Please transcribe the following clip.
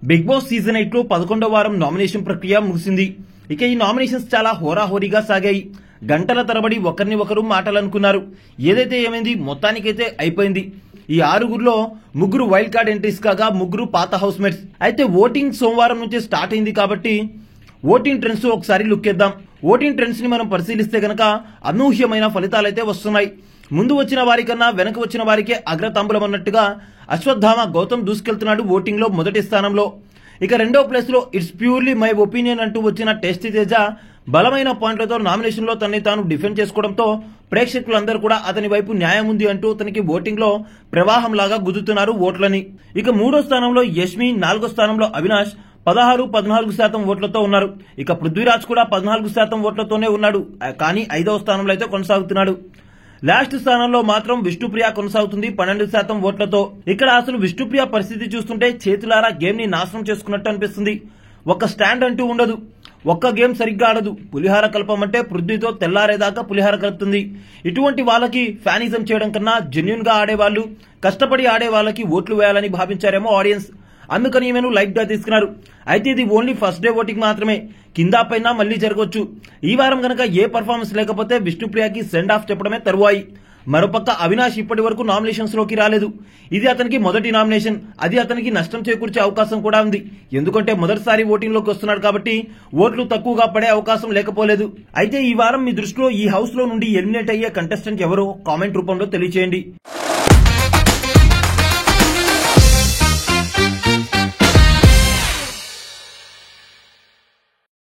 Big boss season 8 లో 11వ వారం nomination ప్రక్రియ ముగిసింది. ఇక ఈ నామినేషన్స్ చాలా హోరాహోరీగా సాగాయి. గంటల తరబడి ఒకరిని ఒకరు మాటలనుకున్నారు. ఏదైతే ఏమైంది, మొత్తానికైతే అయిపోయింది. ఈ ఆరుగురిలో ముగ్గురు వైల్డ్ కార్డ్ ఎంట్రీస్ కాగా ముగ్గురు పాత హౌస్ మేట్స్. అయితే ఓటింగ్ సోమవారం నుంచే స్టార్ట్ అయింది కాబట్టి ఓటింగ్ ట్రెండ్స్ ఒకసారి లుక్ చేద్దాం. ఓటింగ్ ట్రెండ్స్ ని మనం పరిశీలిస్తే గనక అనూహ్యమైన ఫలితాలైతే వస్తున్నాయి. ముందు వచ్చిన వారికన్నా వెనక వచ్చిన వారికే అగ్రతాంబూలం అన్నట్టుగా అశ్వత్థామ గౌతమ్ దూసుకెళ్తున్నాడు ఓటింగ్ లో మొదటి స్థానంలో. ఇక రెండో ప్లేస్ లో ఇట్స్ ప్యూర్లీ మై ఒపీనియన్ అంటూ వచ్చిన టేస్టీ తేజ బలమైన పాయింట్లతో నామినేషన్ లో తనని తాను డిఫెండ్ చేసుకోవడంతో ప్రేక్షకులందరూ కూడా అతని వైపు న్యాయం ఉంది అంటూ అతనికి ఓటింగ్ లో ప్రవాహం లాగా గుద్దుతున్నారు ఓట్లని. ఇక మూడో స్థానంలో యష్మి, నాలుగో స్థానంలో అవినాష్ 16-14% ఓట్లతో ఉన్నారు. ఇక పృథ్వీరాజ్ కూడా 14% ఓట్లతోనే ఉన్నాడు, కానీ 5వ స్థానంలో అయితే కొనసాగుతున్నాడు. లాస్ట్ స్థానంలో మాత్రం విష్ణుప్రియ కొనసాగుతుంది 12% ఓట్లతో. ఇక్కడ అసలు విష్ణుప్రియ పరిస్థితి చూస్తుంటే చేతులారా గేమ్ ని నాశనం చేసుకున్నట్టు అనిపిస్తుంది. ఒక్క స్టాండ్ అంటూ ఉండదు, ఒక్క గేమ్ సరిగ్గా ఆడదు. పులిహార కలపమంటే పృథ్వీతో తెల్లారేదాకా పులిహార కలుపుతుంది. ఇటువంటి వాళ్ళకి ఫ్యానిజం చేయడం కన్నా జెన్యున్ గా ఆడేవాళ్ళు, కష్టపడి ఆడే వాళ్ళకి ఓట్లు వేయాలని భావించారేమో ఆడియన్స్. అందుకని ఈమెను లైట్ గా తీసుకున్నారు. అయితే ఇది ఓన్లీ ఫస్ట్ డే ఓటింగ్ మాత్రమే, కింద పైన మళ్లీ జరగవచ్చు. ఈ వారం గనక ఏ పర్ఫార్మెన్స్ లేకపోతే విష్ణుప్రియకి సెండ్ ఆఫ్ చెప్పడమే తరువాయి. మరోపక్క అవినాష్ ఇప్పటి వరకు నామినేషన్స్ లోకి రాలేదు. ఇది అతనికి మొదటి నామినేషన్. అది అతనికి నష్టం చేకూర్చే అవకాశం కూడా ఉంది. ఎందుకంటే మొదటిసారి ఓటింగ్ లోకి వస్తున్నాడు కాబట్టి ఓట్లు తక్కువగా పడే అవకాశం లేకపోలేదు. అయితే ఈ వారం మీ దృష్టిలో ఈ హౌస్ లో నుండి ఎలిమినేట్ అయ్యే కంటెస్టెంట్ ఎవరో కామెంట్ రూపంలో తెలియజేయండి.